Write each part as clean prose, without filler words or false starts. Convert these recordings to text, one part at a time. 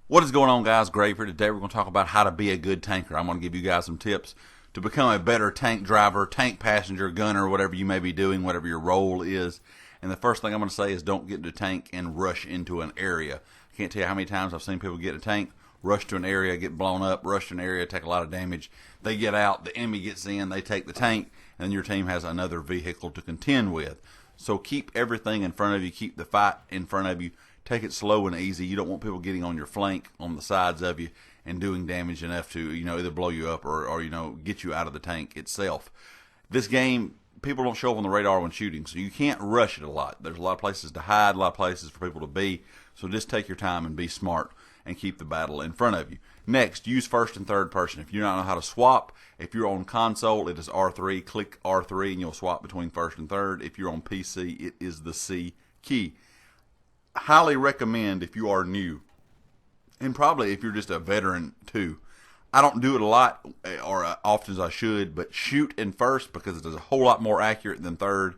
What is going on, guys? Grave here. Today we're going to talk about how to be a good tanker. I'm going to give you guys some tips to become a better tank driver, tank passenger, gunner, whatever you may be doing, whatever your role is. And the first thing I'm going to say is don't get into a tank and rush into an area. I can't tell you how many times I've seen people get in a tank, rush to an area, get blown up, rush to an area, take a lot of damage. They get out, the enemy gets in, they take the tank, and then your team has another vehicle to contend with. So keep everything in front of you, keep the fight in front of you. Take it slow and easy. You don't want people getting on your flank, on the sides of you, and doing damage enough to, either blow you up or get you out of the tank itself. This game, people don't show up on the radar when shooting, so you can't rush it a lot. There's a lot of places to hide, a lot of places for people to be, so just take your time and be smart and keep the battle in front of you. Next, use first and third person. If you don't know how to swap, if you're on console, it is R3. Click R3 and you'll swap between first and third. If you're on PC, it is the C key. Highly recommend if you are new, and probably if you're just a veteran too. I don't do it a lot or often as I should, but shoot in first because it is a whole lot more accurate than third,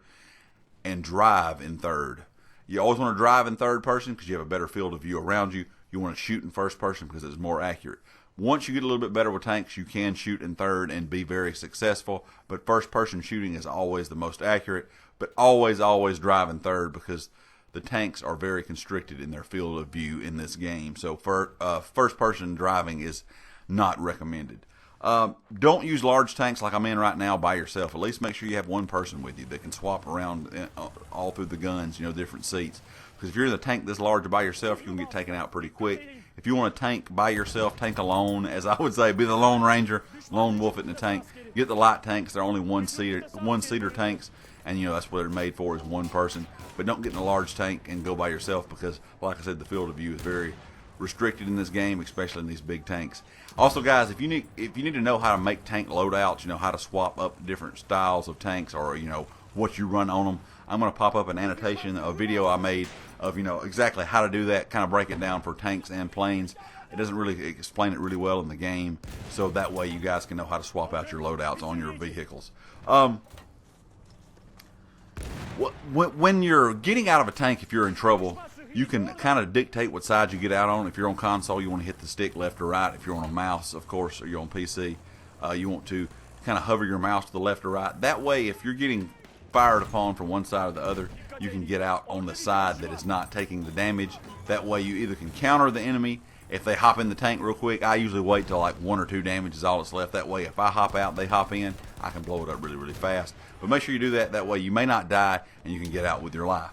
and drive in third. You always want to drive in third person because you have a better field of view around you. You want to shoot in first person because it's more accurate. Once you get a little bit better with tanks, you can shoot in third and be very successful, but first person shooting is always the most accurate. But always drive in third because the tanks are very constricted in their field of view in this game. So first person driving is not recommended. Don't use large tanks like I'm in right now by yourself. At least make sure you have one person with you that can swap around all through the guns, different seats. Because if you're in a tank this large by yourself, you can get taken out pretty quick. If you want to tank by yourself, tank alone, as I would say, be the Lone Ranger, lone wolf in the tank. Get the light tanks. They're only one-seater tanks. And that's what they're made for, is one person. But don't get in a large tank and go by yourself because, like I said, the field of view is very restricted in this game, especially in these big tanks. Also, guys, if you need to know how to make tank loadouts, how to swap up different styles of tanks, or what you run on them, I'm going to pop up an annotation, a video I made of exactly how to do that. Kind of break it down for tanks and planes. It doesn't really explain it really well in the game, so that way you guys can know how to swap out your loadouts on your vehicles. When you're getting out of a tank, if you're in trouble, you can kind of dictate what side you get out on. If you're on console, you want to hit the stick left or right. If you're on a mouse, of course, or you're on PC, you want to kind of hover your mouse to the left or right. That way, if you're getting fired upon from one side or the other, you can get out on the side that is not taking the damage. That way, you either can counter the enemy. If they hop in the tank real quick, I usually wait till like 1 or 2 damage is all that's left. That way, if I hop out, they hop in, I can blow it up really fast. But make sure you do that. That way, you may not die, and you can get out with your life.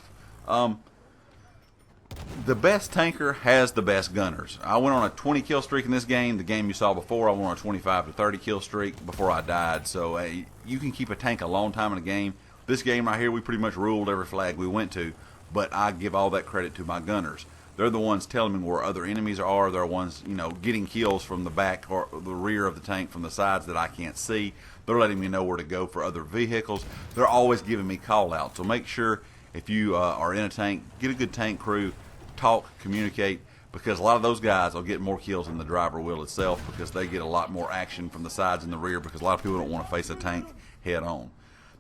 The best tanker has the best gunners. I went on a 20 kill streak in this game. The game you saw before, I went on a 25 to 30 kill streak before I died. So you can keep a tank a long time in a game. This game right here, we pretty much ruled every flag we went to, but I give all that credit to my gunners. They're the ones telling me where other enemies are. They're the ones, getting kills from the back or the rear of the tank, from the sides that I can't see. They're letting me know where to go for other vehicles. They're always giving me call outs. So make sure if you are in a tank, get a good tank crew, talk, communicate, because a lot of those guys will get more kills than the driver will itself because they get a lot more action from the sides and the rear because a lot of people don't want to face a tank head on.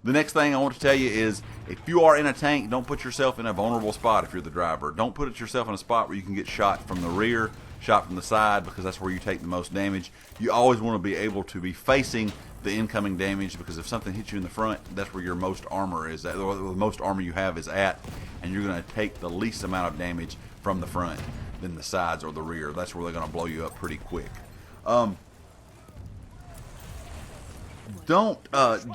The next thing I want to tell you is, if you are in a tank, don't put yourself in a vulnerable spot if you're the driver. Don't put yourself in a spot where you can get shot from the rear, shot from the side, because that's where you take the most damage. You always want to be able to be facing the incoming damage, because if something hits you in the front, that's where your most armor is at, or the most armor you have is at, and you're going to take the least amount of damage from the front than the sides or the rear. That's where they're going to blow you up pretty quick. Don't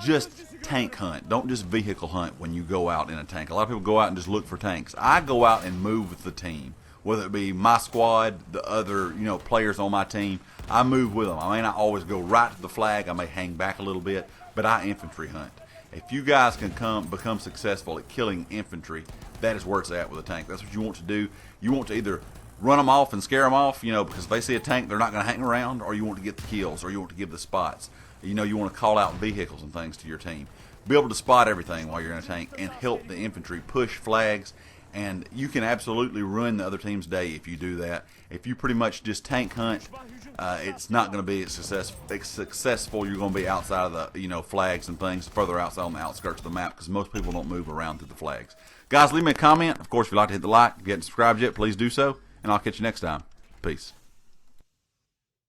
just tank hunt. Don't just vehicle hunt when you go out in a tank. A lot of people go out and just look for tanks. I go out and move with the team, whether it be my squad, the other players on my team. I move with them. I may not always go right to the flag. I may hang back a little bit, but I infantry hunt. If you guys can become successful at killing infantry, that is where it's at with a tank. That's what you want to do. You want to either run them off and scare them off, because if they see a tank, they're not going to hang around, or you want to get the kills, or you want to give the spots. You want to call out vehicles and things to your team. Be able to spot everything while you're in a tank and help the infantry push flags. And you can absolutely ruin the other team's day if you do that. If you pretty much just tank hunt, it's not going to be as successful. You're going to be outside of the flags and things, further outside on the outskirts of the map, because most people don't move around through the flags. Guys, leave me a comment. Of course, if you'd like to hit the like, if you haven't subscribed yet, please do so. And I'll catch you next time. Peace.